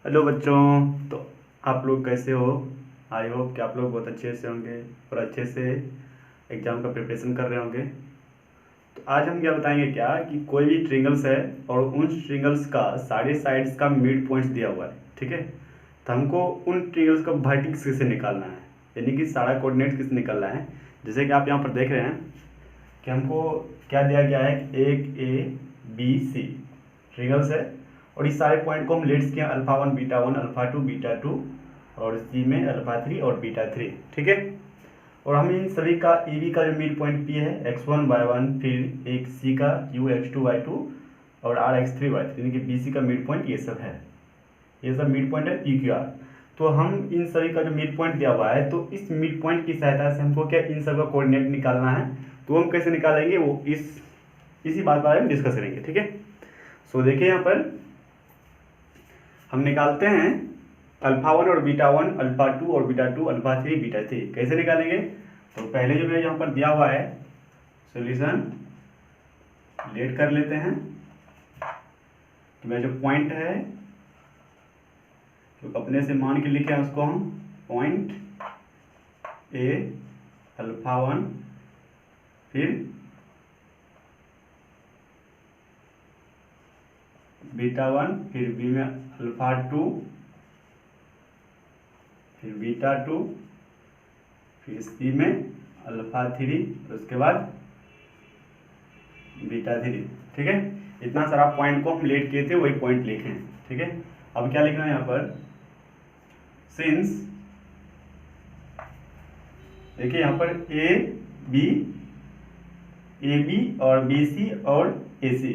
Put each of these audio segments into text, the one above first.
Hello बच्चों। तो आप लोग कैसे हो? आई होप कि आप लोग बहुत अच्छे से होंगे और अच्छे से एग्ज़ाम का प्रिपरेशन कर रहे होंगे। तो आज हम क्या बताएंगे क्या कि कोई भी ट्रिंगल्स है और उन ट्रिंगल्स का सारे साइड्स का मिड पॉइंट दिया हुआ है, ठीक है। तो हमको उन ट्रिंगल्स का वर्टेक्स किसे निकालना है, यानी कि सारा कोऑर्डिनेट किसे निकालना है। जैसे कि आप यहाँ पर देख रहे हैं कि हमको क्या दिया गया है, एक ए बी सी ट्रिंगल्स है और इस सारे पॉइंट को हम लेट्स किया अल्फा 1 बीटा 1 अल्फा 2 बीटा 2 और सी में अल्फा 3 और बीटा 3, ठीक है। और हम इन सभी का ई बी का जो मिड पॉइंट पी है x1 y1, फिर एक सी का u x2 y2 और r x3 y3, यानी कि बी सी का मिड पॉइंट ये सब है, ये सब मिड पॉइंट है पी क्यू आर। तो हम इन सभी का जो मिड पॉइंट दिया हुआ है, तो इस मिड पॉइंट की सहायता से हमको क्या इन सब का कोऑर्डिनेट निकालना है। तो हम कैसे निकालेंगे वो इसी बात के बारे में डिस्कस करेंगे, ठीक है। सो देखिए यहाँ पर हम निकालते हैं अल्फा 1 और बीटा 1 अल्फा 2 और बीटा 2 अल्फा 3 बीटा 3। कैसे निकालेंगे? तो पहले जो मेरे यहाँ पर दिया हुआ है सॉल्यूशन लेट कर लेते हैं। तो मेरा जो पॉइंट है तो अपने से मान के लिखे हैं उसको हम पॉइंट ए अल्फा 1, फिर बीटा 1, फिर बी में अल्फा 2, फिर बीटा 2, फिर सी में अल्फा 3, उसके बाद बीटा 3, ठीक है। इतना सारा पॉइंट को हम लेट किए थे, वही पॉइंट लिखे हैं, ठीक है। अब क्या लिखना है यहाँ पर, सिंस देखिए यहाँ पर ए बी और बी सी और ए सी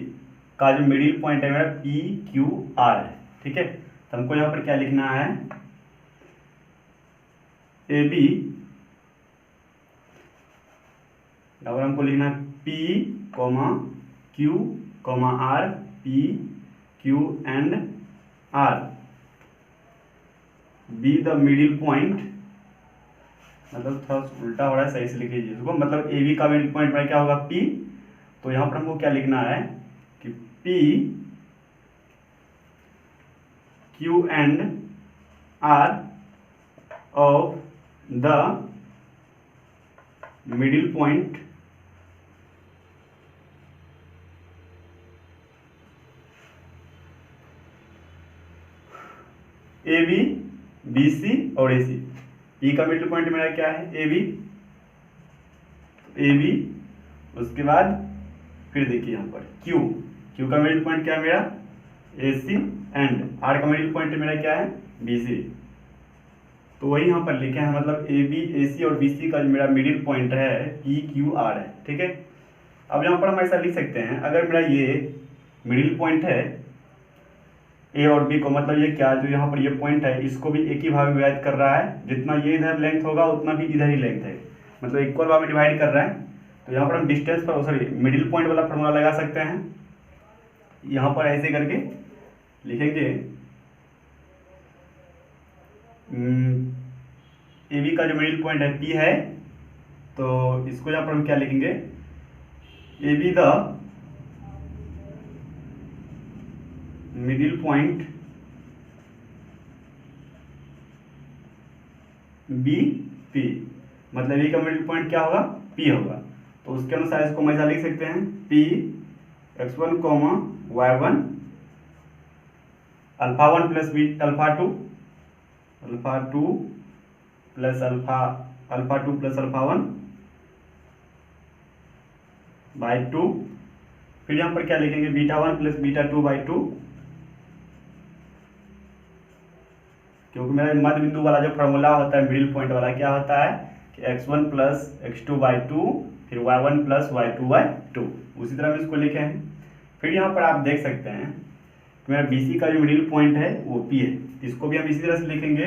का जो मिडिल पॉइंट है मेरा पी क्यू आर है, ठीक है। तो हमको यहाँ पर क्या लिखना है, ए बी यहाँ पर हमको लिखना है P comma Q comma R, P Q and R be the middle point, मतलब थोड़ा उल्टा हो रहा है, सही से लिख लीजिए इसको। मतलब ए बी का मिडिल पॉइंट में क्या होगा पी। तो यहाँ पर हमको क्या लिखना है कि P Q and R of the middle point A B B C और ए सी। पी का मिडिल पॉइंट मेरा क्या है ए बी, उसके बाद फिर देखिए यहाँ पर क्यू का मिडिल पॉइंट क्या है मेरा ए सी, एंड आर का मिडिल पॉइंट मेरा क्या है बी सी। तो वही यहाँ पर लिखे हैं, मतलब ए बी ए सी और बी सी का जो मेरा मिडिल पॉइंट है पी क्यू आर है, ठीक है। अब यहाँ पर हम ऐसा लिख सकते हैं, अगर मेरा ये मिडिल पॉइंट है ए और बी को, मतलब ये क्या जो यहाँ पर ये पॉइंट है इसको भी एक ही भाग में विभाजित कर रहा है, जितना ये इधर लेंथ होगा उतना भी इधर ही लेंथ है, मतलब इक्वल भाग में डिवाइड कर रहा है। तो यहाँ पर हम डिस्टेंस पर सॉरी मिडिल पॉइंट वाला फॉर्मूला लगा सकते हैं। यहाँ पर ऐसे करके लिखेंगे ए बी का जो मिडिल पॉइंट है पी है, तो इसको यहाँ पर हम क्या लिखेंगे, A B the middle point B P, मतलब ए का मिडिल पॉइंट क्या होगा पी होगा। तो उसके अनुसार इसको हम ऐसा लिख सकते हैं P x1 comma y1 alpha 1 plus B alpha 2 plus alpha 2 plus alpha 1 by 2, फिर यहाँ पर क्या लिखेंगे बीटा 1 प्लस बीटा 2 बाई 2, क्योंकि मेरा मध्य बिंदु वाला जो फॉर्मूला होता है मिडिल पॉइंट वाला क्या होता है कि x1 प्लस x2 बाई 2, फिर y1 प्लस y2 बाई 2, उसी तरह हम इसको लिखे हैं। फिर यहाँ पर आप देख सकते हैं कि मेरा BC का जो मिडिल पॉइंट है वो P है, इसको भी हम इसी तरह से लिखेंगे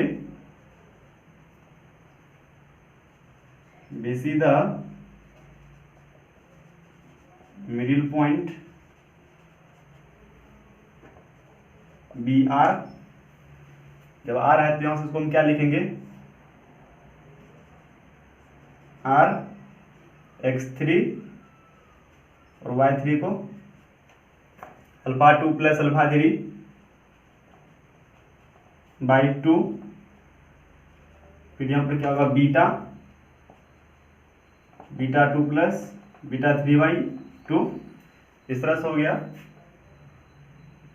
BC the middle point BR, जब R है तो यहाँ से इसको हम क्या लिखेंगे R x3 और y3 को alpha 2 plus alpha 3 by two, फिर यहाँ पर क्या होगा beta two plus beta three by to, इस तरह से हो गया।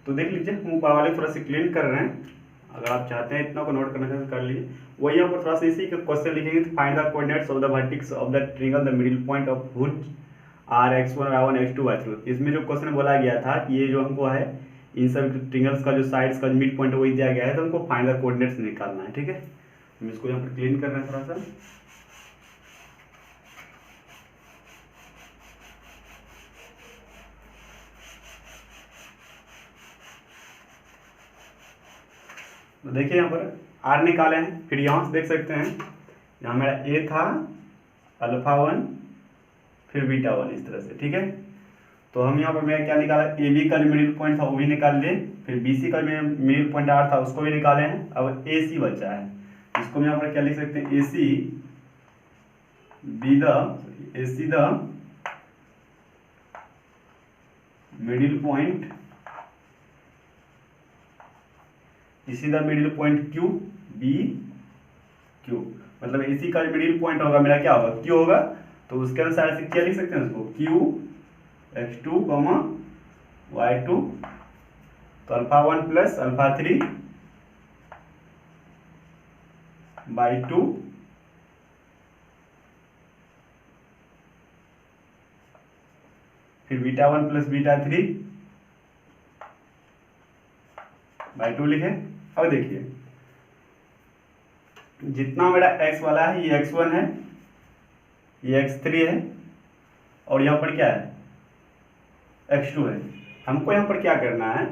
तो देख लीजिए हम ऊपर वाले थोड़ा सा क्लीन कर रहे हैं, अगर आप चाहते हैं इतना को नोट करना चाहते कर लीजिए। वही यहाँ पर थोड़ा सा इसी का क्वेश्चन लिखेंगे, find the coordinates of the vertex of the triangle the middle point of which are x1 y1 x2 y2। इसमें जो क्वेश्चन बोला गया था कि ये जो हमको है इन सब ट्रायंगल्स का जो साइड्स का मिड पॉइंट वही दिया गया है, तो हमको फाइंड द कोऑर्डिनेट्स निकालना है। ठीक है, हम इसको यहाँ पर क्लीन कर रहे हैं थोड़ा सा। तो देखिए यहाँ पर आर निकाले हैं, फिर यहाँ से देख सकते हैं यहाँ मेरा ए था अल्फा वन फिर बीटा वन, इस तरह से। ठीक है, तो हम यहाँ पर मेरा क्या निकाला, ए बी का जो मिडिल पॉइंट था वो भी निकाल लिए, फिर बी सी का मिडिल पॉइंट आर था उसको भी निकाले हैं। अब ए सी बचा है, इसको हम यहाँ पर क्या लिख सकते हैं, A C the middle point, इसी the middle point Q B Q, मतलब इसी का मिडिल पॉइंट होगा मेरा क्या होगा, क्यू होगा। तो उसके अनुसार से क्या लिख सकते हैं उसको, क्यू x2 y2, तो alpha one plus alpha three by two, फिर beta one plus beta three by two लिखे। अब देखिए जितना मेरा x वाला है ये x1 है, ये x3 है, और यहाँ पर क्या है x2 है। हमको यहाँ पर क्या करना है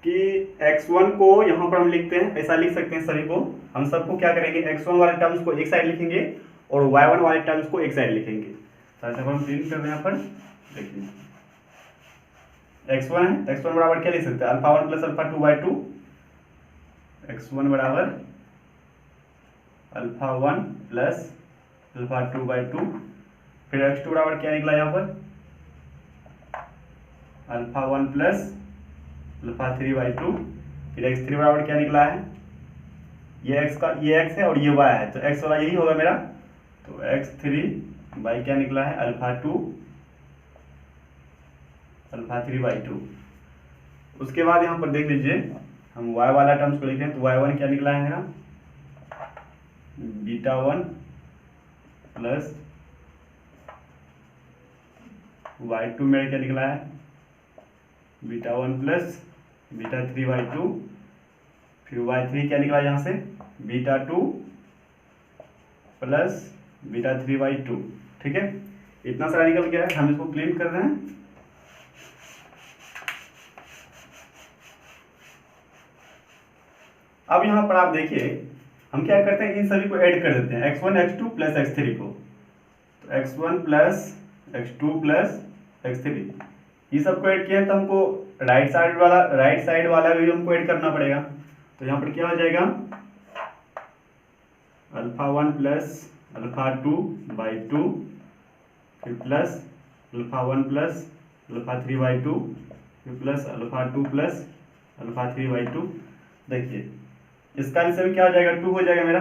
कि x1 को यहाँ पर हम लिखते हैं, ऐसा लिख सकते हैं सभी को, हम सबको क्या करेंगे x1 वाले टर्म्स को एक साइड लिखेंगे और y1 वाले टर्म्स को एक साइड लिखेंगे। तो हम प्रिंट कर रहे हैं यहाँ पर, देखिए x1 है, x1 बराबर क्या लिख सकते हैं, alpha one plus alpha two by to, x1 बराबर alpha one plus alpha two by two, फिर x2 बराबर क्या निकला यहाँ पर, alpha one plus alpha three by two, फिर x3 बराबर क्या निकला है, ये x है और ये y है, तो x वाला यही होगा मेरा, तो x3 बाई क्या निकला है, अल्फा थ्री बाई टू। उसके बाद यहाँ पर देख लीजिए हम y वाला टर्म्स को लिखें, तो y1 क्या निकला है मेरा, बीटा वन प्लस y2 मेरा क्या निकला है, beta one plus beta three by two, फिर y3 क्या निकला यहाँ से, beta two plus beta three by to. ठीक है, इतना सारा निकल गया है, हम इसको क्लीन कर रहे हैं। अब यहाँ पर आप देखिए हम क्या करते हैं, इन सभी को ऐड कर देते हैं, x1 x2 प्लस x3 को, तो x1 plus x2 plus x3, ये सबको ऐड किया है, तो हमको राइट साइड वाला भी हमको ऐड करना पड़ेगा। तो यहाँ पर क्या हो जाएगा, alpha one plus alpha two by two, फिर plus alpha one plus alpha three by two, फिर plus alpha two plus alpha three by two. देखिए इसका आंसर क्या हो जाएगा, 2 हो जाएगा मेरा,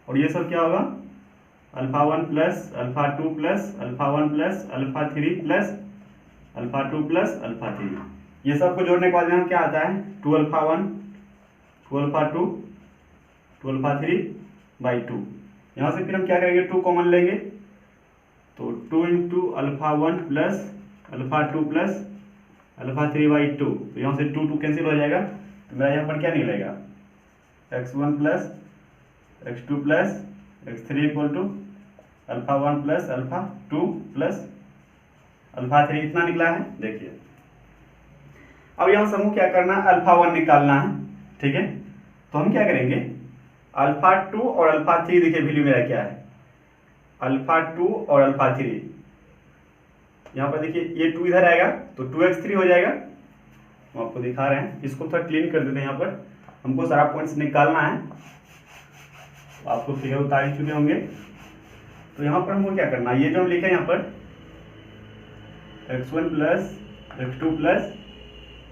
और ये सब क्या होगा, alpha one plus alpha two plus alpha one plus alpha three plus alpha two plus alpha three, ये सब को जोड़ने के बाद में क्या आता है, 2 alpha one 2 alpha two 2 alpha three by to. यहाँ से फिर हम क्या करेंगे, 2 कॉमन लेंगे, तो 2 into alpha one plus alpha two plus alpha three by to, तो यहाँ से 2 कैंसिल हो जाएगा, तो मेरा यहाँ पर क्या निकलेगा, x1 plus x2 plus x3 equal to alpha one plus alpha two plus alpha three, इतना निकला है। देखिए अब यहाँ समूह क्या करना है, अल्फा वन निकालना है। ठीक है, तो हम क्या करेंगे, अल्फा टू और अल्फा थ्री, देखिए वैल्यू मेरा क्या है, अल्फा टू और अल्फा थ्री, यहाँ पर देखिए ये 2 इधर आएगा तो 2x3 हो जाएगा, हम आपको दिखा रहे हैं। इसको थोड़ा क्लीन कर देते हैं, यहाँ पर हमको सारा पॉइंट्स निकालना है, तो आपको फिगर उतार ही चुके होंगे। तो यहाँ पर हमको क्या करना है, ये जो हम लिखे यहाँ पर x1 plus x2 plus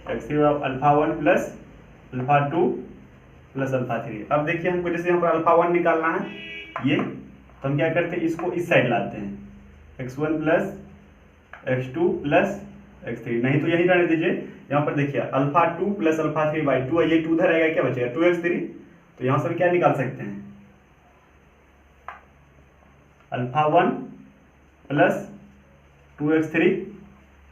x3 alpha one plus alpha two plus alpha 3। अब देखिए हमको जैसे यहाँ पर अल्फा 1 निकालना है ये, तो हम क्या करते हैं, इसको इस साइड लाते हैं, x1 plus x2 plus x3, नहीं तो यही रहने दीजिए। यहाँ पर देखिए अल्फा 2 प्लस अल्फा 3 बाई 2 है, ये 2 इधर आएगा, क्या बचेगा 2x3। तो यहाँ से हम क्या निकाल सकते हैं, अल्फा 1 प्लस 2x3,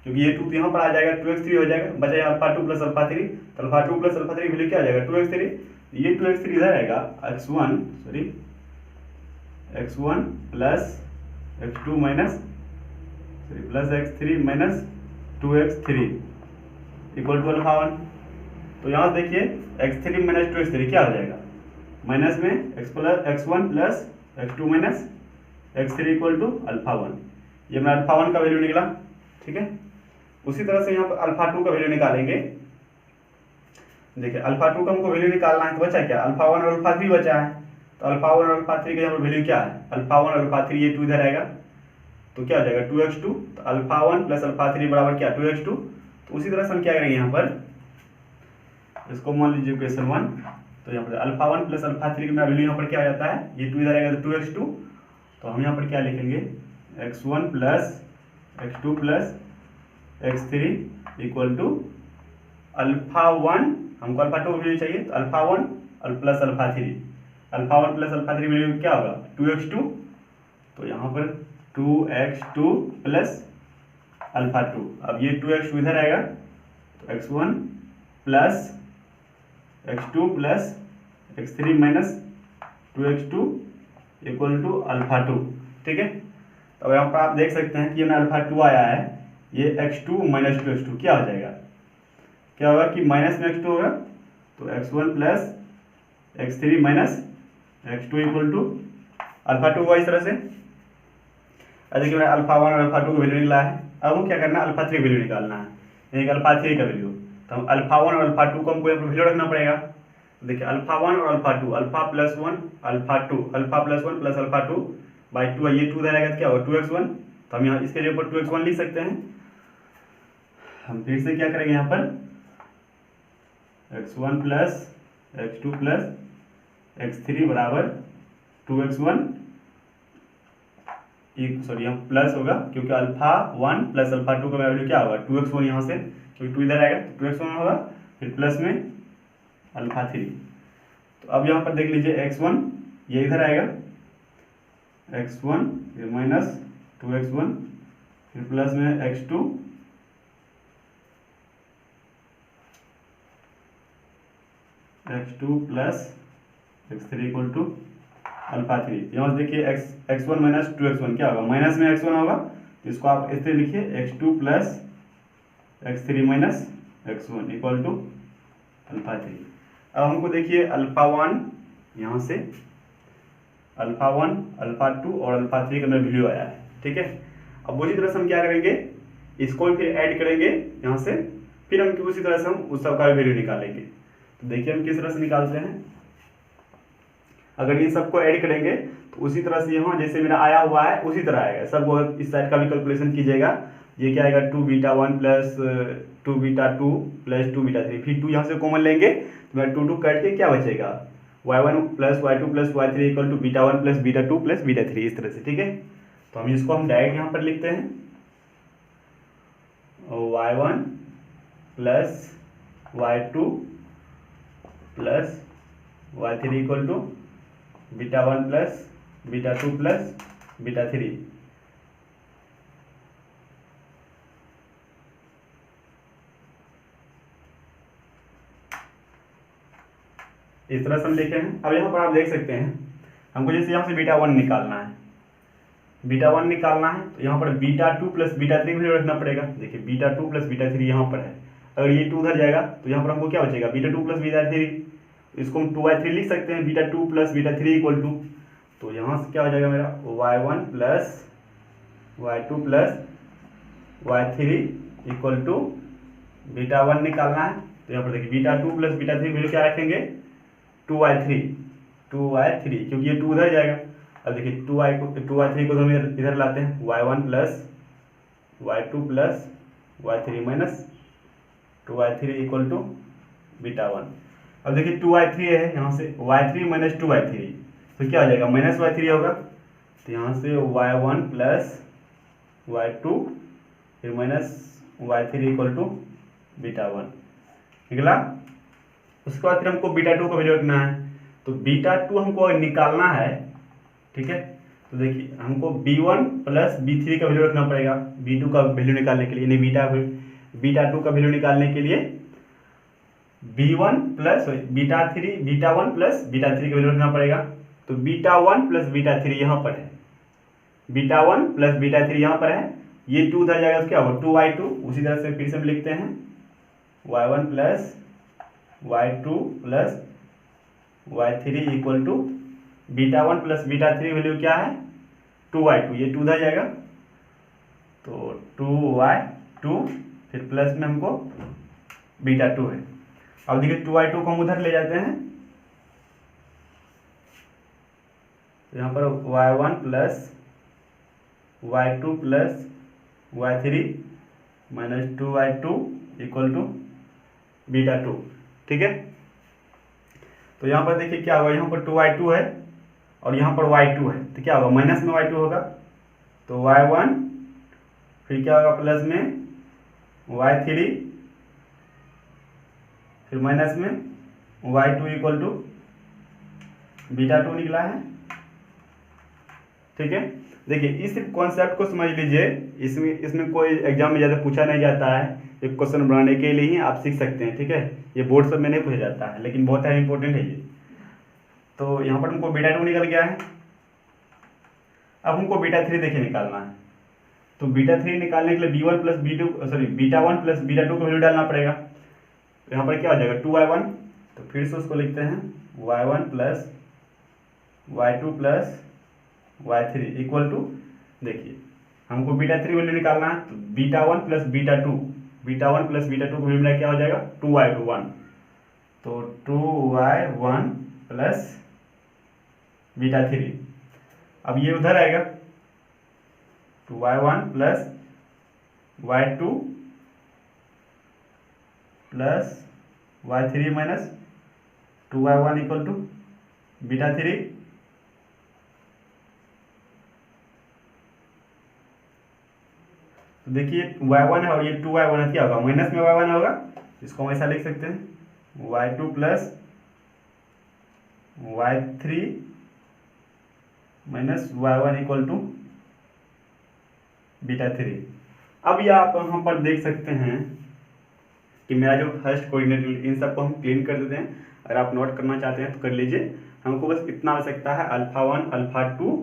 क्योंकि ये 2 यहाँ पर आ जाएगा, 2x3 हो जाएगा, बचा अल्फा 2 प्लस अल्फा 3। तो अल्फा 2 प्लस अल्फा 3 वैल्यू क्या आ जाएगा 2x3, ये 2x3 इधर आएगा, x1 plus x2 minus plus x3 minus 2x3 equal to alpha 1। तो यहाँ से देखिए x3 माइनस 2x3 क्या हो जाएगा, माइनस में x1 plus x2 minus x3 equal to alpha 1। ये मेरा अल्फा 1 का वैल्यू निकला, ठीक है। उसी तरह से यहाँ पर अल्फा 2 का वैल्यू निकालेंगे। देखिए अल्फा 2 का हमको वैल्यू निकालना है, तो बचा क्या, अल्फा 1 और अल्फा 3 बचा है। तो अल्फा 1 और अल्फा 3 का यहाँ पर वैल्यू क्या है, अल्फा 1 और अल्फा 3, ये 2 इधर आएगा, तो क्या हो जाएगा 2x2। तो अल्फा 1 प्लस अल्फा 3 बराबर क्या 2x2। तो उसी तरह से हम क्या करेंगे, यहाँ पर इसको मान लीजिए इक्वेशन 1। तो यहाँ पर अल्फा 1 प्लस अल्फा 3 का मेरा वैल्यू यहाँ पर क्या हो जाता है, ये 2 इधर आएगा तो 2x2। तो हम यहाँ पर क्या लिखेंगे, x1 plus x2 plus x3 equal to alpha 1, हमको अल्फा 2 वैल्यू चाहिए, तो अल्फा 1 और plus alpha 3, alpha 1 plus alpha 3 value क्या होगा 2x2। तो यहाँ पर 2x2 प्लस अल्फा 2, अब ये 2x2 इधर आएगा, तो x1 plus x2 plus x3 minus 2x2 equal to alpha 2, ठीक है। तो यहाँ पर आप देख सकते हैं कि ये अल्फा 2 आया है, ये x2 माइनस 2x2 क्या हो जाएगा, क्या होगा कि माइनस में x2 होगा, तो x1 plus x3 minus x2 equal to alpha 2 हुआ इस तरह से। अब देखिए मैंने अल्फा 1 और अल्फा 2 का वैल्यू निकला है। अब हमको क्या करना है, अल्फा 3 वैल्यू निकालना है, यानी कि अल्फा 3 का वैल्यू। तो हम अल्फा 1 और अल्फा 2 को हमको यहाँ पर वैल्यू रखना पड़ेगा। देखिए अल्फा 1 और alpha 2, alpha plus 1 alpha 2, alpha plus 1 plus alpha 2 by 2 है, ये 2 इधर आएगा, क्या होगा 2x1। तो हम यहाँ इसके जगह पर 2x1 लिख सकते हैं। हम फिर से क्या करेंगे, यहाँ पर x1 plus x2 plus x3 बराबर 2x1, सॉरी यहाँ प्लस होगा क्योंकि अल्फा 1 प्लस अल्फा 2 का वैल्यू क्या होगा 2x1, यहाँ से क्योंकि 2 इधर आएगा तो 2x1 होगा, फिर प्लस में अल्फा 3। तो अब यहाँ पर देख लीजिए x1 ये इधर आएगा, x1 ये माइनस 2x1, फिर प्लस में x2 plus x3 equal to alpha 3। यहाँ से देखिए x1 माइनस 2x1 क्या होगा, माइनस में x1 होगा, तो इसको आप इस तरह लिखिए x2 plus x3 minus x1 equal to alpha 3। अब हमको देखिए अल्फा 1 यहाँ से अल्फा 1 अल्फा 2 और अल्फा 3 का मेरा वैल्यू आया है, ठीक है। अब उसी तरह से हम क्या करेंगे, इसको फिर ऐड करेंगे यहाँ से, फिर हम उसी तरह से हम उस सब का वैल्यू निकालेंगे। तो देखिए हम किस तरह से निकालते हैं, अगर इन सबको ऐड करेंगे तो उसी तरह से यहाँ जैसे मेरा आया हुआ है उसी तरह आएगा, सबको इस साइड का भी कैलकुलेशन कीजिएगा। ये क्या आएगा 2 beta 1 plus 2 beta 2 plus 2 beta 3, फिर 2 यहाँ से कॉमन लेंगे तो मेरा 2 कट के क्या बचेगा y1 plus y2 plus y3 equal to beta 1 plus beta 2 plus beta 3, इस तरह से, ठीक है। तो हम इसको हम डायरेक्ट यहाँ पर लिखते हैं y1 plus y2 plus y3 equal to beta 1 plus beta 2 plus beta 3। इस तरह से हम लिखे हैं। अब यहाँ पर आप देख सकते हैं हमको जैसे यहाँ से बीटा 1 निकालना है, बीटा 1 निकालना है तो यहाँ पर बीटा 2 प्लस बीटा 3 भी रखना पड़ेगा। देखिए बीटा 2 प्लस बीटा 3 यहाँ पर है, अगर ये 2 उधर जाएगा तो यहाँ पर हमको क्या बचेगा बीटा 2 प्लस बीटा 3, इसको हम 2y3 लिख सकते हैं, beta 2 plus beta 3 equal to, तो यहाँ से क्या हो जाएगा मेरा y1 plus y2 plus y3 equal to beta 1 निकालना है। तो यहाँ पर देखिए बीटा 2 प्लस बीटा 3 वैल्यू क्या रखेंगे 2y3, क्योंकि ये 2 उधर जाएगा। अब देखिए 2y3 को हम इधर लाते हैं, y1 plus y2 plus y3 minus 2y3 equal to beta 1। अब देखिए 2y3 है, यहाँ से y3 माइनस 2y3, तो क्या हो जाएगा माइनस y3 होगा, तो यहाँ से y1 प्लस y2 फिर minus y3 equal to beta 1 निकला। उसके बाद फिर हमको बीटा 2 का वैल्यू रखना है, तो बीटा 2 हमको निकालना है, ठीक है। तो देखिए हमको b1 प्लस b3 का वैल्यू रखना पड़ेगा b2 का वैल्यू निकालने के लिए, यानी बीटा 2 का वैल्यू निकालने के लिए b1 plus beta 1 plus beta 3 का वैल्यू रखना पड़ेगा। तो बीटा 1 प्लस बीटा 3 यहाँ पर है, बीटा 1 प्लस बीटा 3 यहाँ पर है, ये 2 उधर जाएगा तो क्या होगा 2y2। उसी तरह से फिर से हम लिखते हैं y1 plus y2 plus y3 equal to beta 1 plus beta 3 value क्या है 2y2, ये 2 उधर जाएगा तो 2y2 फिर प्लस में हमको बीटा 2 है। अब देखिए 2y2 को हम उधर ले जाते हैं, तो यहाँ पर y1 plus y2 plus y3 minus 2y2 equal to beta 2, ठीक है। तो यहाँ पर देखिए क्या होगा, यहाँ पर 2y2 है और यहाँ पर y2 है, तो क्या होगा माइनस में y2 होगा, तो y1 फिर क्या होगा प्लस में y3 फिर माइनस में y2 इक्वल टू बीटा 2 निकला है, ठीक है। देखिए इस कॉन्सेप्ट को समझ लीजिए, इसमें कोई एग्जाम में ज़्यादा पूछा नहीं जाता है, एक क्वेश्चन बनाने के लिए ही आप सीख सकते हैं, ठीक है। ये बोर्ड सब में नहीं पूछा जाता है, लेकिन बहुत है इंपॉर्टेंट है ये। तो यहाँ पर हमको बीटा 2 निकल गया है। अब हमको बीटा 3 देखिए निकालना है, तो बीटा 3 निकालने के लिए b1 plus b2 sorry beta 1 plus beta 2 का वैल्यू डालना पड़ेगा। तो यहाँ पर क्या हो जाएगा 2y1, तो फिर से उसको लिखते हैं y1 plus y2 plus y3 equal to, देखिए हमको बीटा 3 वैल्यू निकालना है, तो beta 1 plus beta 2 beta 1 plus beta 2 को वैल्यू क्या हो जाएगा 2y1, तो 2y1 प्लस बीटा 3। अब ये उधर आएगा तो y1 plus y2 plus y3 minus 2y1 equal to beta 3। तो देखिए y1 है और ये 2y1 है, क्या होगा माइनस में y1 होगा, इसको हम ऐसा लिख सकते हैं y2 plus y3 minus y1 equal to beta 3। अब ये आप यहाँ पर देख सकते हैं कि मेरा जो फर्स्ट कोऑर्डिनेट, इन सबको हम क्लीन कर देते हैं। अगर आप नोट करना चाहते हैं तो कर लीजिए, हमको बस इतना आवश्यकता है अल्फा 1 अल्फा 2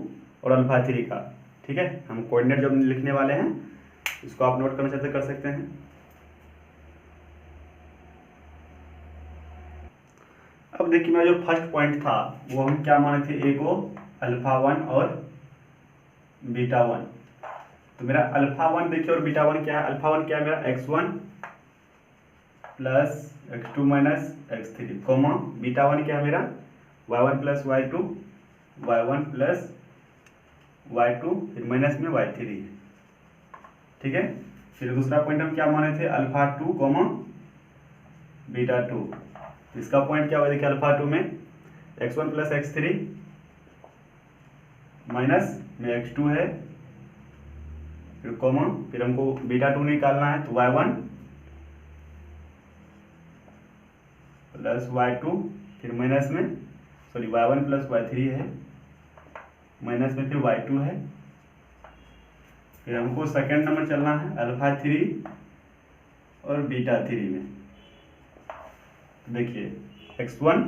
और अल्फा 3 का, ठीक है। हम कोऑर्डिनेट जो लिखने वाले हैं इसको आप नोट करना चाहते कर सकते हैं। अब देखिए मेरा जो फर्स्ट पॉइंट था वो हम क्या माने थे, ए को अल्फा 1 और बीटा 1। तो मेरा अल्फा 1 देखिए और बीटा 1 क्या है, अल्फा 1 क्या है मेरा x1 plus x2 minus x3 comma beta 1 क्या है मेरा y1 plus y2 y1 plus y2 फिर माइनस में y3 है, ठीक है। फिर दूसरा पॉइंट हम क्या माने थे अल्फा 2 कॉमा बीटा 2। इसका पॉइंट क्या हुआ देखिए अल्फा 2 में x1 प्लस x3 माइनस में x2 है, फिर कॉमा फिर हमको बीटा 2 निकालना है, तो y1 प्लस y2 फिर माइनस में सॉरी y1 प्लस y3 है, माइनस में फिर y2 है। फिर हमको सेकेंड नंबर चलना है अल्फा 3 और बीटा 3 में। तो देखिए x1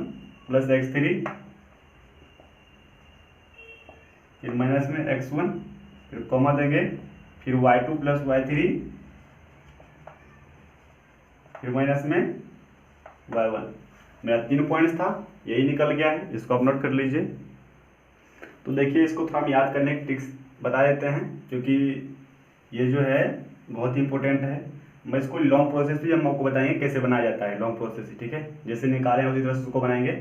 प्लस x3 फिर माइनस में x1 फिर कॉमा देंगे, फिर y2 प्लस y3 फिर माइनस में y1। मेरा 3 पॉइंट्स था, यही निकल गया है, इसको आप नोट कर लीजिए। तो देखिए इसको थोड़ा हम याद करने की ट्रिक्स बता देते हैं, क्योंकि ये जो है बहुत ही इंपॉर्टेंट है। मैं इसको लॉन्ग प्रोसेस भी हम आपको बताएंगे कैसे बनाया जाता है, लॉन्ग प्रोसेस, ठीक है। जैसे निकाले हैं उसी तरह से उसको बनाएंगे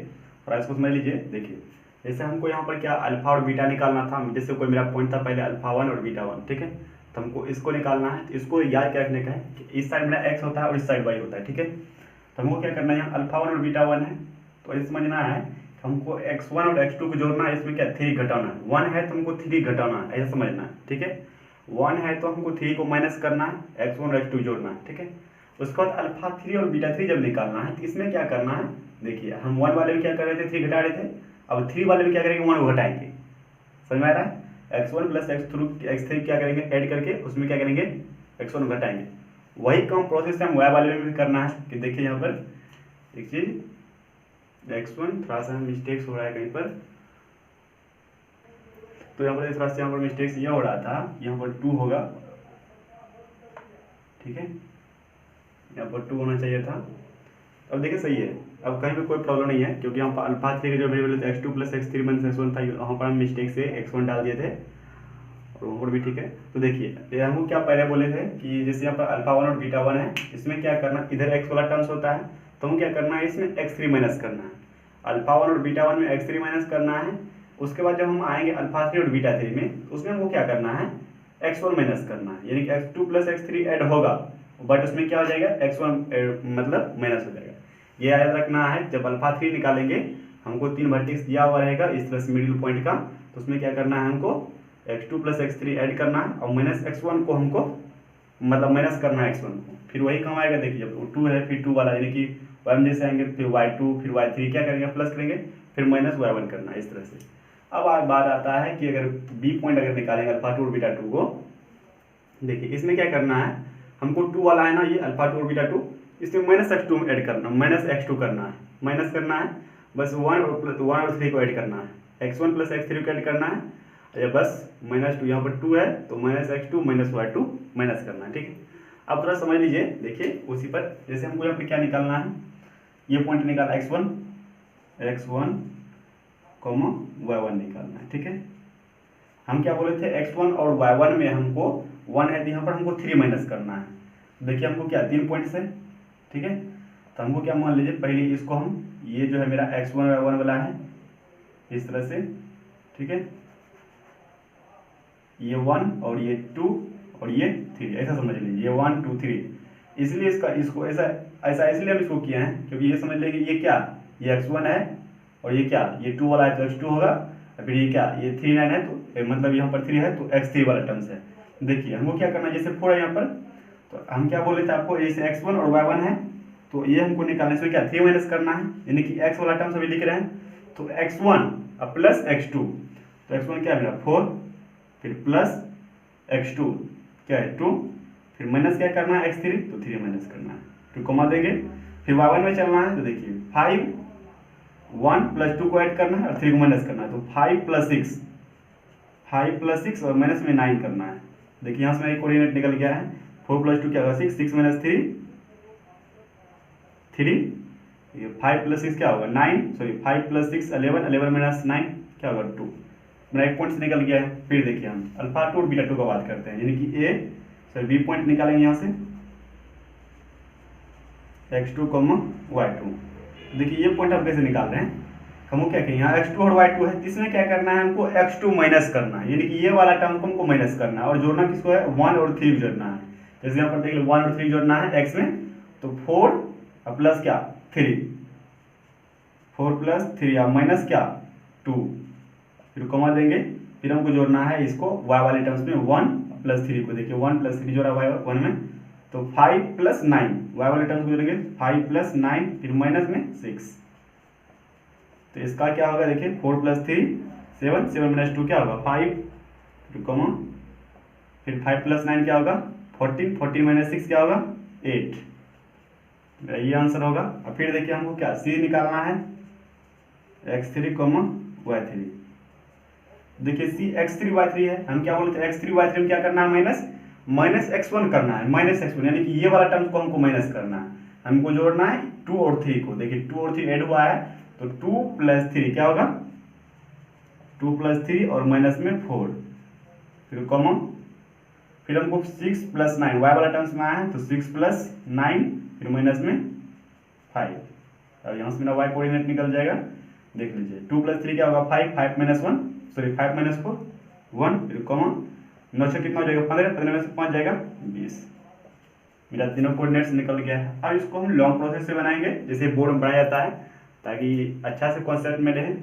और इसको समझ लीजिए। देखिए जैसे हमको यहाँ पर क्या अल्फा और बीटा निकालना था, जैसे कोई मेरा पॉइंट था पहले अल्फा 1 और बीटा 1, ठीक है। तो हमको इसको निकालना है, तो इसको याद क्या रखने का है कि इस साइड मेरा x होता है और इस साइड y होता है, ठीक है। तो हमको क्या करना है, यहाँ अल्फा 1 और बीटा 1 है, तो ऐसे समझना है हमको x1 और x2 को जोड़ना है, इसमें क्या 3 घटाना है, 1 है तो हमको 3 घटाना है, ऐसा समझना है, ठीक है। 1 है तो हमको 3 को माइनस करना है, x1 और x2 जोड़ना है, ठीक है। उसके बाद अल्फा 3 और बीटा 3 जब निकालना है तो इसमें क्या करना है, देखिए हम 1 वाले में क्या कर रहे थे, 3 घटा रहे थे, अब 3 वाले में क्या करेंगे, 1 को घटाएंगे, समझ में आ रहा है। x1 प्लस x3 क्या करेंगे, ऐड करके उसमें क्या करेंगे, x1 घटाएंगे। वही काम प्रोसेस हम y वाले में भी करना है कि देखिए यहाँ पर एक चीज x1 थोड़ा सा मिस्टेक्स हो रहा है कहीं पर, तो यहाँ पर थोड़ा सा यहाँ पर मिस्टेक्स ये हो रहा था, यहाँ पर 2 होगा, ठीक है, यहाँ पर 2 होना चाहिए था। अब देखिए सही है, अब कहीं पे कोई प्रॉब्लम नहीं है क्योंकि हम अल्फा 3 के जो वेरिएबल थे x2 plus x3 minus x1 था, वहाँ पर हम मिस्टेक से x1 डाल दिए थे और वहाँ पर भी ठीक है। तो देखिए हमको क्या पहले बोले थे कि जैसे यहाँ पर अल्फा 1 और बीटा 1 है, इसमें क्या करना, इधर x वाला टर्म्स होता है तो हम क्या करना है, इसमें x3 माइनस करना है, अल्फा 1 और बीटा 1 में x3 माइनस करना है। उसके बाद जब हम आएंगे अल्फा 3 और बीटा 3 में, उसमें हमको क्या करना है, x1 माइनस करना है, यानी कि x2 प्लस x3 ऐड होगा बट उसमें क्या हो जाएगा, x1 मतलब माइनस हो जाएगा। ये याद रखना है, जब अल्फा 3 निकालेंगे हमको 3 वर्टेक्स दिया हुआ रहेगा इस तरह से मिडिल पॉइंट का, तो उसमें क्या करना है, हमको x2 प्लस x3 ऐड करना है और माइनस x1 को हमको मतलब माइनस करना है x1 को, फिर वही काम आएगा। देखिए जब 2 है फिर 2 वाला, यानी कि y जैसे आएंगे फिर y2 फिर y3 क्या करेंगे, प्लस करेंगे, फिर माइनस y1 करना है, इस तरह से। अब बात आता है कि अगर बी पॉइंट अगर निकालेंगे अल्फा 2 और बीटा 2 को, देखिए इसमें क्या करना है, हमको 2 वाला है ना ये अल्फा 2 और बीटा 2, इसमें माइनस x2 ऐड करना, माइनस x2 करना है, माइनस करना है, बस 1 और 3 को ऐड करना है, x1 प्लस x3 को ऐड करना है, या बस माइनस 2, यहाँ पर 2 है तो minus x2 minus y2 minus करना है, ठीक है। अब थोड़ा समझ लीजिए, देखिए उसी पर जैसे हमको यहाँ पे क्या निकालना है, ये पॉइंट निकाला x1 y1 निकालना है, ठीक है। हम क्या बोले थे, x1 और y1 में हमको 1 है, यहाँ पर हमको 3 माइनस करना है। देखिए हमको क्या 3 पॉइंट्स है, ठीक है, तो हमको क्या मान लीजिए, पहले इसको हम, ये जो है मेरा x1 y1 वाला है इस तरह से, ठीक है, ये 1 और ये 2 और ये 3, ऐसा समझ लीजिए, ये 1 2 3, इसलिए इसको ऐसा ऐसा इसलिए हम इसको किए हैं क्योंकि ये समझ लेंगे ये क्या, ये x1 है और ये क्या, ये 2 वाला है तो x2 होगा, और फिर ये क्या, ये 3 9 है तो मतलब यहाँ पर 3 है तो x3 वाला टर्म्स है। देखिए हमको क्या करना है, जैसे 4 है यहाँ पर, तो हम क्या बोले थे आपको, जैसे x1 और y1 है तो ये हमको निकालने से क्या 3 माइनस करना है, यानी कि x वाला टर्म्स अभी लिख रहे हैं, तो x1 प्लस x2, तो x1 क्या है मेरा 4, फिर प्लस x2 क्या है 2, फिर माइनस क्या करना है x3, तो 3 माइनस करना है, फिर कॉमा देंगे, फिर y1 में चलना है, तो देखिए 5 1 प्लस 2 को ऐड करना है और 3 को माइनस करना है, तो 5 प्लस 6 और माइनस में 9 करना है। देखिए यहाँ से मेरा कोऑर्डिनेट निकल गया है, 4 प्लस 2 क्या होगा 6, 6 माइनस 3, 5 प्लस 6 क्या होगा 9, सॉरी 5 प्लस 6 11, 11 माइनस 9 क्या होगा 2, मेरा एक पॉइंट से निकल गया है। फिर देखिए हम अल्फा 2 और बीटा 2 का बात करते हैं, यानी कि बी पॉइंट निकालेंगे यहाँ से x2 y2। देखिए ये पॉइंट हम कैसे निकाल रहे हैं, हमको क्या कहें, यहाँ x2 और y2 है, इसमें क्या करना है, हमको x2 माइनस करना है, यानी कि ये वाला टर्म को हमको माइनस करना है और जोड़ना किसको है, 1 और 3 जोड़ना है। जैसे यहाँ पर देखिए 1 और 3 जोड़ना है x में, तो 4 प्लस क्या 3, 4 प्लस 3 या माइनस क्या 2, फिर कॉमा देंगे, फिर हमको जोड़ना है इसको y वाले टर्म्स में 1 प्लस 3 को, देखिए 1 प्लस 3 जोड़ा y1 में, तो 5 प्लस 9 y वाले टर्म्स को जोड़ेंगे 5 प्लस 9 फिर माइनस में 6, तो इसका क्या होगा, देखिए 4 प्लस 3 7, 7 माइनस 2 क्या होगा 5, फिर कॉमा, फिर 5 प्लस 9 क्या होगा 14, 14 माइनस 6 क्या होगा 8, मेरा ये आंसर होगा। और फिर देखिए हमको क्या c निकालना है, x3 y3, देखिए c x3 y3 है, हम क्या बोलते हैं x3 y3 में क्या करना है, माइनस x1 करना है, माइनस x1 यानी कि ये वाला टर्म्स को हमको माइनस करना है, हमको जोड़ना है 2 और 3 को, देखिए 2 और 3 ऐड हुआ है तो 2 प्लस 3 क्या होगा 2 प्लस 3 और माइनस में 4, फिर कॉमा, फिर हमको 6 प्लस 9 y वाला टर्म्स में आया है तो 6 प्लस 9 फिर माइनस में 5, और यहाँ से मेरा y कोऑर्डिनेट निकल जाएगा, देख लीजिए 2 प्लस 3 क्या होगा 5, 5 माइनस 1 सॉरी 5 माइनस 4 1, फिर कॉमा 9 से कितना हो जाएगा 15, 15 में से 5 जाएगा 20, मेरा तीनों कोऑर्डिनेट्स निकल गया है। अब इसको हम लॉन्ग प्रोसेस से बनाएंगे, जैसे बोर्ड में बनाया जाता है ताकि अच्छा से कॉन्सेप्ट में रहे,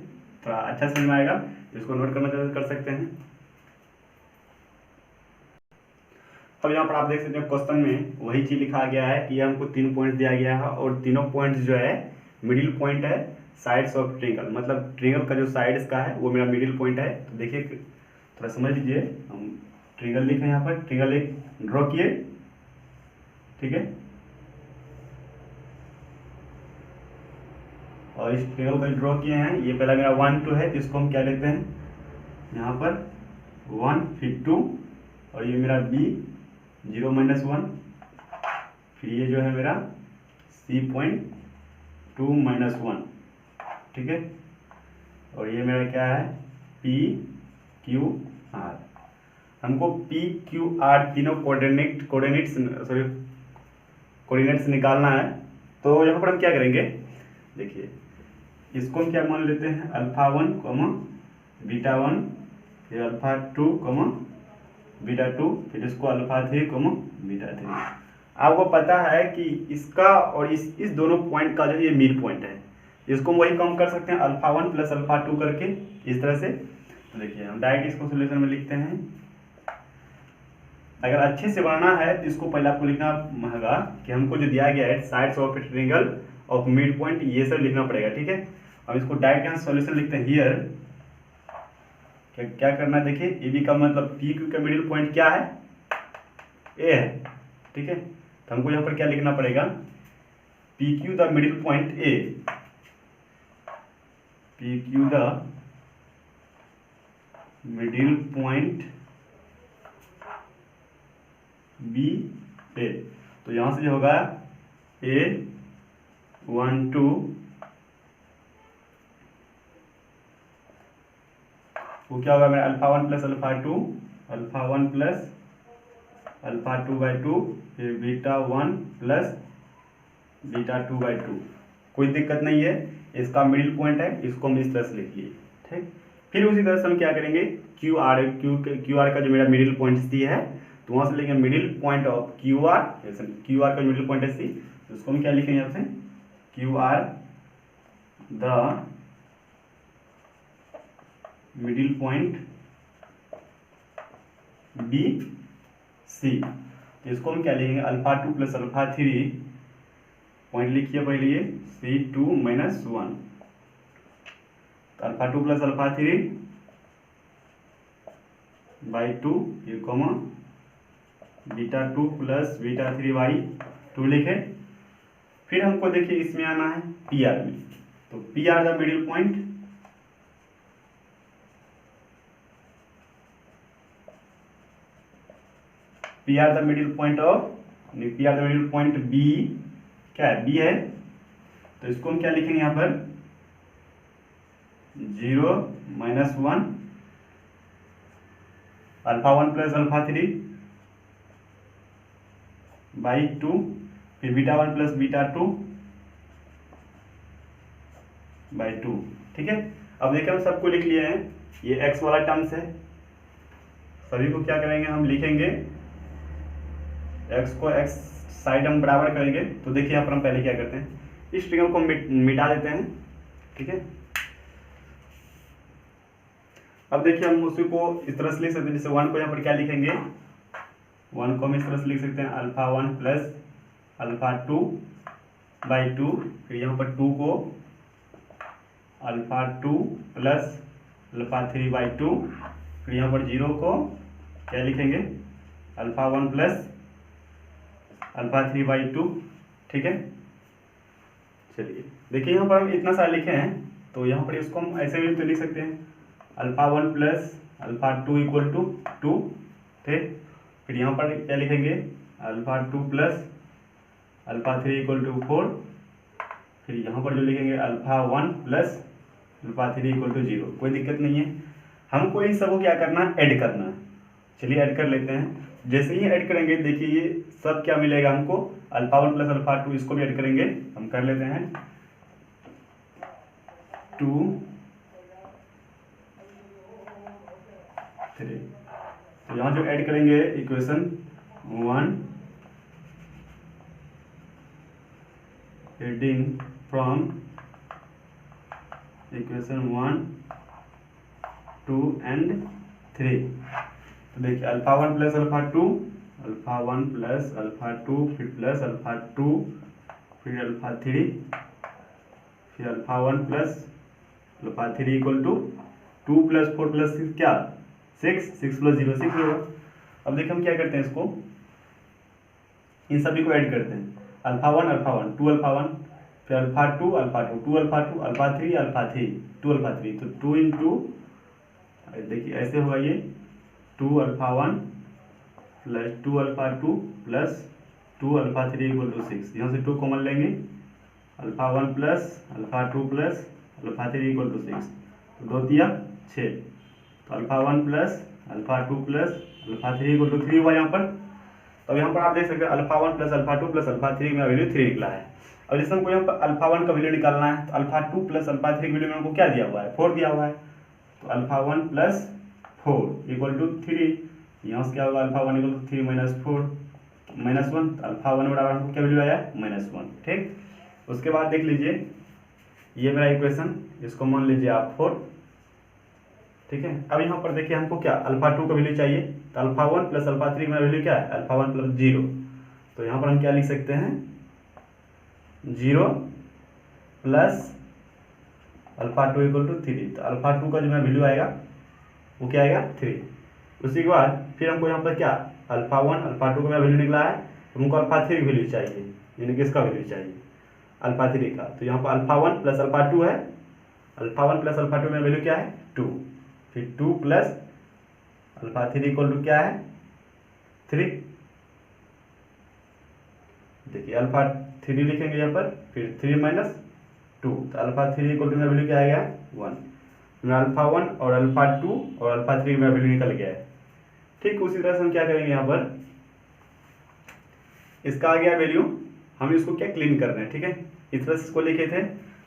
थोड़ा अच्छा समझ में आएगा। इसको नोट करना चाहे कर सकते हैं। अब यहाँ पर आप देख सकते हैं क्वेश्चन में वही चीज़ लिखा गया है कि हमको 3 पॉइंट दिया गया है और तीनों पॉइंट्स जो है मिडिल पॉइंट है साइड्स ऑफ ट्रिंगल, मतलब ट्रिंगल का जो साइड्स का है वो मेरा मिडिल पॉइंट है। तो देखिए थोड़ा समझ लीजिए, हम ट्रिंगल लिखे यहाँ पर, ट्रिंगल एक ड्रॉ किए, ठीक है, और इस ट्रिंगल को ड्रॉ किए हैं। ये पहला मेरा 1 2 है, तो इसको हम क्या लेते हैं यहाँ पर 1 फिर 2, और ये मेरा B 0 - 1, फिर ये जो है मेरा C पॉइंट 2 - 1, ठीक है, और ये मेरा क्या है P Q R। हमको P Q R तीनों कोऑर्डिनेट्स निकालना है। तो यहाँ पर हम क्या करेंगे, देखिए इसको हम क्या मान लेते हैं α1, β1, फिर α2, β2, फिर इसको α3, β3। आपको पता है कि इसका और इस दोनों पॉइंट का जो ये मिड पॉइंट है, इसको हम वही कम कर सकते हैं α1 + α2 करके, इस तरह से। तो देखिए हम डायरेक्ट इसको सोल्यूशन में लिखते हैं। अगर अच्छे से बनाना है तो इसको पहले आपको लिखना होगा कि हमको जो दिया गया है sides of A triangle of mid point, ये सब लिखना पड़ेगा, ठीक है। अब इसको डायरेक्ट यहाँ सोल्यूशन लिखते हैं। हियर क्या करना है, देखिए ए बी का मतलब पी क्यू का मिडिल पॉइंट क्या है, ए है, ठीक है। तो हमको यहाँ पर क्या लिखना पड़ेगा, P Q the middle point A, P Q the middle point B A. तो यहाँ से जो होगा A 1 2, वो क्या होगा मेरा α1 + α2, α1 + α2/2, फिर β1 + β2/2। कोई दिक्कत नहीं है, इसका मिडिल पॉइंट है, इसको हम इस तरह से लिख लिए, ठीक। फिर उसी तरह से हम क्या करेंगे क्यू आर का जो मेरा मिडिल पॉइंट सी है, तो वहां से लिखेंगे middle point of Q R का मिडिल पॉइंट है सी, तो उसको हम क्या लिखेंगे यहाँ से Q R the middle point B C. तो इसको हम क्या लिखेंगे α2 + α3 पॉइंट लिखिए पहले ये C2 - 1, तो α2 + α3/2, ये कॉमा β2 + β3/2 लिखे। फिर हमको देखिए इसमें आना है PR में, तो PR the middle point, PR the middle point B क्या है, B है, तो इसको हम क्या लिखेंगे यहाँ पर 0 - 1, α1 + α3/2, फिर β1 + β2/2, ठीक है। अब देखिए हम सबको लिख लिए हैं, ये x वाला टर्म्स है, सभी को क्या करेंगे हम लिखेंगे, x को x साइड हम बराबर करेंगे। तो देखिए यहाँ पर हम पहले क्या करते हैं, इस ट्रिंगल को मिटा देते हैं, ठीक है। अब देखिए हम उसी को इस तरह से लिख सकते हैं, जैसे 1 को यहाँ पर क्या लिखेंगे, 1 को हम इस तरह से लिख सकते हैं α1 + α2/2, फिर यहाँ पर 2 को α2 + α3/2, फिर यहाँ पर 0 को क्या लिखेंगे α1 + α3/2, ठीक है। चलिए देखिए यहाँ पर हम इतना सारा लिखे हैं, तो यहाँ पर इसको हम ऐसे भी तो लिख सकते हैं α1 + α2 = 2, ठीक। फिर यहाँ पर क्या लिखेंगे α2 + α3 = 4, फिर यहाँ पर जो लिखेंगे α1 + α3 = 0। कोई दिक्कत नहीं है, हमको इन सबको क्या करना है, ऐड करना है। चलिए ऐड कर लेते हैं। जैसे ही ऐड करेंगे देखिए ये सब क्या मिलेगा हमको, α1 + α2, इसको भी ऐड करेंगे, हम कर लेते हैं 2 3। तो यहाँ जो ऐड करेंगे equation 1 reading from equation 1, 2 and 3। तो देखिए alpha 1 plus alpha 2, alpha 1 plus alpha 2, फिर प्लस अल्फा 2, फिर अल्फा 3, फिर alpha 1 plus alpha 3 equal to 2 प्लस 4 प्लस 6 क्या 6, 6 प्लस 0 6 होगा। अब देखिए हम क्या करते हैं, इसको इन सभी को ऐड करते हैं। अल्फा 1 2 अल्फा 1, फिर alpha 2 alpha 2 2 alpha 2 alpha 3 alpha 3 2 alpha 3, तो 2 इंटू देखिए ऐसे होगा ये 2 alpha 1 plus 2 alpha 2 plus 2 alpha 3 equal to 6। यहाँ से 2 कॉमन लेंगे, alpha 1 plus alpha 2 plus alpha 3 equal to 6, तो 2 दिया 6, तो alpha 1 plus alpha 2 plus alpha 3 equal to 3 हुआ यहाँ पर। तो यहाँ पर आप देख सकते हैं alpha 1 plus alpha 2 plus alpha 3 में वैल्यू 3 निकला है। और जैसे हमको यहाँ पर अल्फा 1 का वैल्यू निकालना है, तो अल्फा 2 प्लस अल्फा 3 की वैल्यू में हमको क्या दिया हुआ है 4 दिया हुआ है, तो अल्फा 1 प्लस 4 इक्वल टू 3। यहाँ से क्या होगा alpha 1 equal to 3 minus 4 minus 1, alpha 1 बराबर हमको क्या वैल्यू आया -1। ठीक, उसके बाद देख लीजिए ये मेरा इक्वेशन, इसको मान लीजिए आप 4। ठीक है, अब यहाँ पर देखिए हमको क्या अल्फा 2 का वैल्यू चाहिए, तो अल्फा 1 प्लस अल्फा 3 का वैल्यू क्या है अल्फा 1 प्लस 0, तो यहाँ पर हम क्या लिख सकते हैं 0 प्लस अल्फा 2 इक्वल टू 3, तो अल्फा 2 का जो मेरा वैल्यू आएगा वो क्या आएगा 3। उसी के बाद फिर हमको यहाँ पर क्या अल्फा 1 अल्फा 2 का मेरा वैल्यू निकला है, तो हमको अल्फा 3 की वैल्यू चाहिए, यानी कि इसका वैल्यू चाहिए अल्फा 3 का। तो यहाँ पर अल्फा 1 प्लस अल्फा 2 है, अल्फा 1 प्लस अल्फा 2 में वैल्यू क्या है 2, फिर 2 प्लस अल्फा 3 इक्वल टू क्या है 3। देखिए अल्फा 3 लिखेंगे यहाँ पर, फिर 3 माइनस 2, तो अल्फा 3 इक्वल टू मेरा वैल्यू क्या आएगा 1। मेरा अल्फा 1 और अल्फा 2 और अल्फा 3 मेरा वैल्यू निकल गया है। ठीक उसी तरह से हम क्या करेंगे यहाँ पर, इसका आ गया वैल्यू, हम इसको क्या क्लीन कर रहे हैं। ठीक है, इस तरह से इसको लिखे थे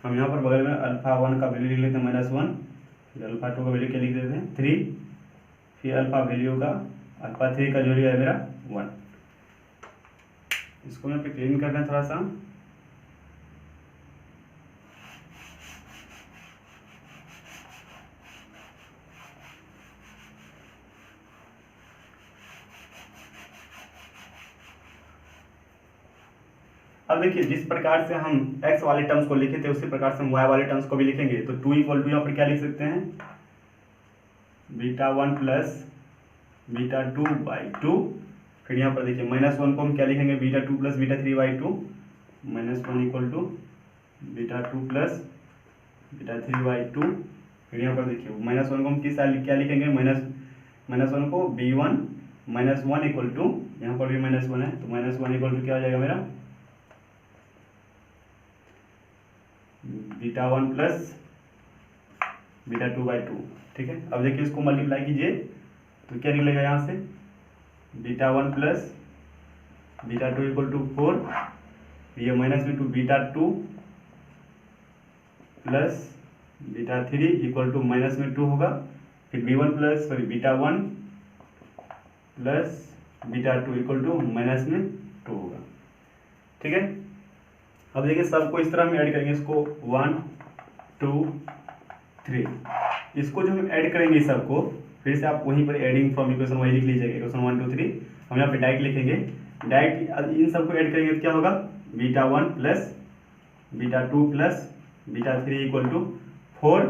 हम, यहाँ पर बगल में अल्फा 1 का वैल्यू लिख लेते हैं -1, फिर अल्फा 2 का वैल्यू क्या लिख देते हैं 3, फिर अल्फा वैल्यू का अल्फा 3 का जो वैल्यू है मेरा 1। इसको यहाँ पे क्लीन करना है थोड़ा सा। अब देखिए जिस प्रकार से हम x वाले टर्म्स को लिखे थे उसी प्रकार से हम y वाले टर्म्स को भी लिखेंगे। तो 2 इक्वल टू यहाँ पर क्या लिख सकते हैं बीटा 1 प्लस बीटा 2 बाई 2, फिर यहाँ पर देखिए -1 को हम क्या लिखेंगे beta 2 plus beta 3 by 2, -1 equal to beta 2 plus beta 3 by 2, फिर यहाँ पर देखिए -1 को हम किस क्या लिखेंगे -1 को b1 -1 इक्वल टू, यहाँ पर भी -1 है तो -1 इक्वल टू क्या हो जाएगा मेरा बीटा 1 प्लस बीटा 2 बाई 2। ठीक है, अब देखिए इसको मल्टीप्लाई कीजिए तो क्या निकलेगा यहाँ से beta 1 plus beta 2 equal to 4, ये -2 beta 2 plus beta 3 equal to -2 होगा, फिर b1 plus sorry beta 1 plus beta 2 equal to -2 होगा। ठीक है, अब देखिए सबको इस तरह हम ऐड करेंगे, इसको 1 2 3, इसको जो हम ऐड करेंगे सबको, फिर से आप वहीं पर एडिंग फ्रॉम इक्वेशन वही लिख लीजिएगा इक्वेशन 1 2 3, हम यहाँ पे डायरेक्ट लिखेंगे। डायरेक्ट इन सबको ऐड करेंगे तो क्या होगा beta 1 plus beta 2 plus beta 3 equal to 4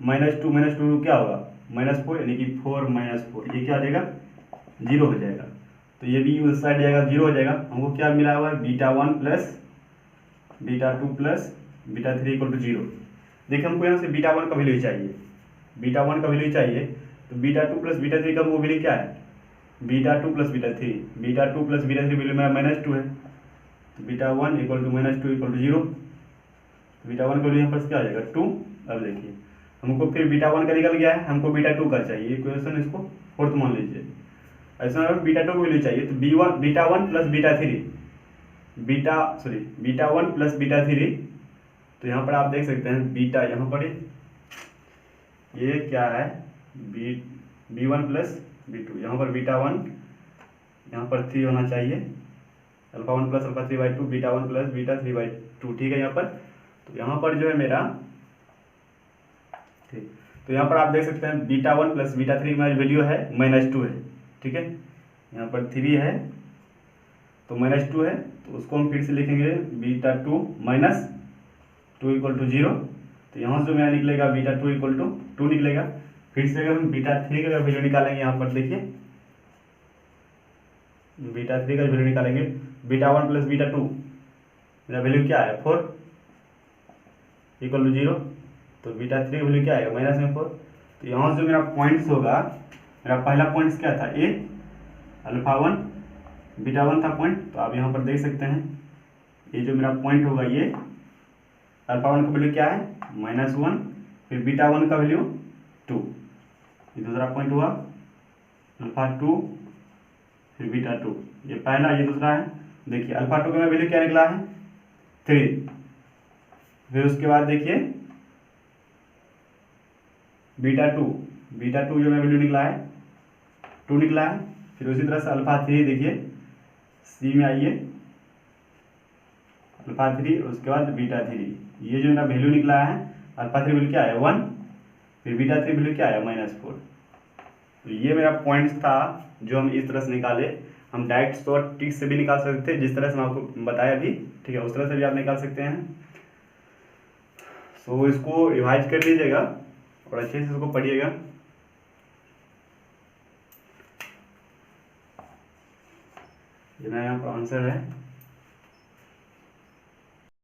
-2 क्या होगा -4, यानी कि 4 -4 ये क्या हो जाएगा 0 हो जाएगा, तो ये भी उस साइड जाएगा 0 हो जाएगा। हमको क्या मिला हुआ है beta 1 plus beta 2 plus beta 3 equal to 0। देखिए हमको यहाँ से बीटा 1 का वैल्यू चाहिए, बीटा 1 का वैल्यू चाहिए, तो बीटा 2 प्लस बीटा 3 का वो वैल्यू क्या है beta 2 plus beta 3, beta 2 plus beta 3 value मेरा -2 है, तो beta 1 equal to -2 equal to 0, beta 1 का वैल्यू यहाँ पर क्या आ जाएगा 2। अब देखिए हमको फिर बीटा 1 का निकल गया है, हमको बीटा 2 का चाहिए, इक्वेशन इसको फोर्थ मान लीजिए। ऐसा बीटा 2 का वैल्यू चाहिए, तो beta 1 plus beta 3 beta 1 plus beta 3, तो यहाँ पर आप देख सकते हैं बीटा यहाँ पर ये क्या है b1 प्लस b2, यहाँ पर बीटा 1 यहाँ पर 3 होना चाहिए, alpha 1 plus alpha 3 by 2 beta 1 plus beta 3 by 2। ठीक है, यहाँ पर तो यहाँ पर जो है मेरा ठीक, तो यहाँ पर आप देख सकते हैं बीटा 1 प्लस बीटा 3 में वैल्यू है -2 है। ठीक है, यहाँ पर 3 है तो -2 है, तो उसको हम फिर से लिखेंगे बीटा 2 माइनस 2 इक्वल टू 0। तो यहाँ से जो मेरा निकलेगा बीटा 2 इक्वल टू 2 निकलेगा। फिर से अगर हम बीटा 3 का अगर वैल्यू निकालेंगे, यहाँ पर देखिए बीटा 3 का वैल्यू निकालेंगे, बीटा 1 प्लस बीटा 2 मेरा वैल्यू क्या है 4 इक्वल टू 0। तो बीटा 3 का वैल्यू क्या आएगा -4। तो यहाँ से जो मेरा पॉइंट्स होगा, मेरा पहला पॉइंट्स क्या था ए अल्फा 1 बीटा 1 था पॉइंट। तो आप यहाँ पर देख सकते हैं ये जो मेरा पॉइंट होगा ये अल्फा 1 का वैल्यू क्या है -1, फिर बीटा 1 का वैल्यू 2, ये दूसरा पॉइंट हुआ अल्फा 2 फिर बीटा 2, ये पहला ये दूसरा है। देखिए अल्फा 2 का वैल्यू क्या निकला है 3। फिर उसके बाद देखिए बीटा 2 जो मेरा वैल्यू निकला है 2 निकला है। फिर उसी तरह से अल्फा 3 देखिए सी में आइए अल्फा 3, उसके बाद बीटा 3, ये जो मेरा वैल्यू निकला है अल्फा 3 वैल्यू क्या है 1, फिर बीटा 3 वैल्यू क्या है -4। तो ये मेरा पॉइंट्स था जो हम इस तरह से निकाले। हम डायरेक्ट शॉर्ट ट्रिक से भी निकाल सकते थे, जिस तरह से मैं आपको बताया भी, ठीक है, उस तरह से भी आप निकाल सकते हैं। सो इसको रिवाइज कर लीजिएगा और अच्छे से इसको पढ़िएगा। ये मेरा यहाँ पर आंसर है।